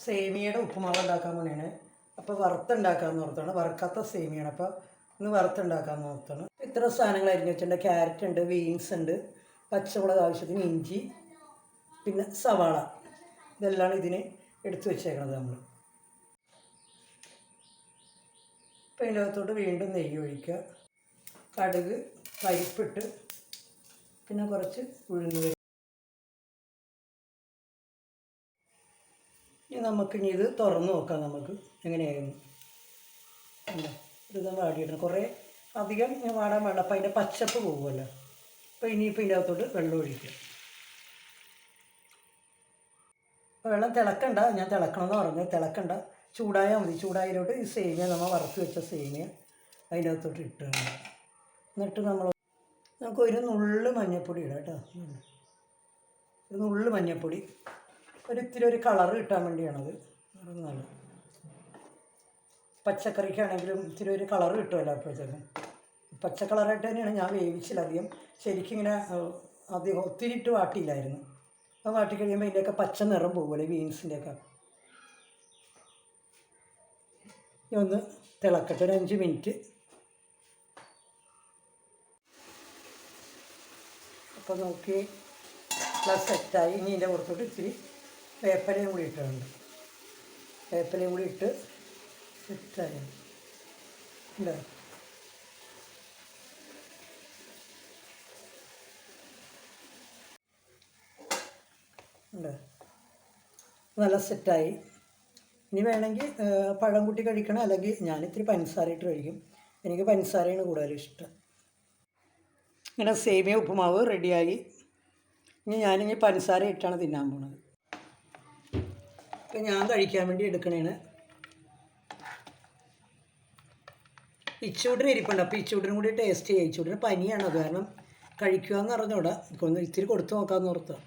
സേമിയയുടെ ഉപ്പുമാവ് ഉണ്ടാക്കാൻ വേണ്ടിയാണ്. അപ്പോൾ വറുത്തുണ്ടാക്കാമെന്ന് ഓർത്താണ്. വറുക്കാത്ത സേമിയാണ്. അപ്പോൾ ഇന്ന് വറുത്തുണ്ടാക്കാമെന്ന് ഓർത്താണ്. ഇത്ര സാധനങ്ങൾ അരിഞ്ഞ് വെച്ചിട്ടുണ്ട്. ക്യാരറ്റ് ഉണ്ട്, ബീൻസ് ഉണ്ട്, പച്ചമുളക് ആവശ്യത്തിന്, ഇഞ്ചി, പിന്നെ സവാള. ഇതെല്ലാം ഇതിന് എടുത്തു വെച്ചേക്കണത് നമ്മൾ. അപ്പോൾ ഇതിൻ്റെ അകത്തോട്ട് വീണ്ടും നെയ്യ് ഒഴിക്കുക, കടുക്, പരിപ്പിട്ട്, പിന്നെ കുറച്ച് ഉഴുന്ന്. ഇനി നമുക്കിനി ഇത് തുറന്ന് നോക്കാം നമുക്ക് എങ്ങനെയായിരുന്നു. ഇത് വാടിയിടണം. കുറേ അധികം വാടാൻ വേണ്ട, അപ്പം അതിൻ്റെ പച്ചപ്പ് പോകുമല്ലോ. അപ്പോൾ ഇനിയിപ്പോൾ ഇതിൻ്റെ അകത്തോട്ട് വെള്ളം ഒഴിക്കുക. വെള്ളം തിളക്കണ്ട, ഞാൻ തിളക്കണമെന്ന് പറഞ്ഞു. തിളക്കണ്ട, ചൂടായാൽ മതി. ചൂടായതിലോട്ട് ഈ സേമിയ, നമ്മൾ വറുത്ത് വെച്ച സേമിയ അതിൻ്റെ അകത്തോട്ട് ഇട്ട്, എന്നിട്ട് നമുക്കൊരു നുള്ള് മഞ്ഞൾപ്പൊടി ഇടാം കേട്ടോ. ഒരു നുള്ള് മഞ്ഞൾപ്പൊടി, ഇത്തിരി ഒരു കളറ് കിട്ടാൻ വേണ്ടിയാണത്. നല്ല പച്ചക്കറിക്കാണെങ്കിലും ഇത്തിരി ഒരു കളറ് കിട്ടുമല്ലോ അപ്പോഴത്തേക്കും. പച്ച കളറായിട്ട് തന്നെയാണ് ഞാൻ വേവിച്ചില്ല അധികം. ശരിക്കും ഇങ്ങനെ അധികം ഒത്തിരി ഇട്ട് വാട്ടിയില്ലായിരുന്നു. അത് വാട്ടി കഴിയുമ്പോൾ ഇതിൻ്റെയൊക്കെ പച്ച നിറം പോകുമല്ലോ ബീൻസിൻ്റെയൊക്കെ. ഒന്ന് തിളക്കട്ടെ, ഒരു 5 മിനിറ്റ്. അപ്പോൾ നോക്കി പ്ലസ് സെറ്റായി. ഇനി ഇതിൻ്റെ പുറത്തോട്ട് ഇത്തിരി വേപ്പിലയും കൂടി ഇട്ടിട്ടുണ്ട്. വേപ്പിലയും കൂടി ഇട്ട് സെറ്റായി. ഉണ്ടോ? ഉണ്ട്, നല്ല സെറ്റായി. ഇനി വേണമെങ്കിൽ പഴം കൂട്ടി കഴിക്കണം, അല്ലെങ്കിൽ ഞാനിത്തിരി പഞ്ചസാര ഇട്ട് കഴിക്കും. എനിക്ക് പഞ്ചസാരയാണ് കൂടുതലും ഇഷ്ടം. ഇങ്ങനെ സേമിയ ഉപ്പുമാവ് റെഡിയായി. ഞാനിനി പഞ്ചസാര ഇട്ടാണ് തിന്നാൻ പോണത്. ഇപ്പം ഞാൻ കഴിക്കാൻ വേണ്ടി എടുക്കണേണ്. ഇച്ചൂടിന് ഇരിപ്പുണ്ട്. അപ്പോൾ ഇച്ചൂടിനും കൂടി ടേസ്റ്റ് ചെയ്യുക. ഇച്ചൂടിന് പനിയാണ്, അത് കാരണം കഴിക്കുക എന്ന് പറഞ്ഞോടാ. ഇത്തിരി കൊടുത്തു നോക്കാമെന്ന് ഓർത്താം.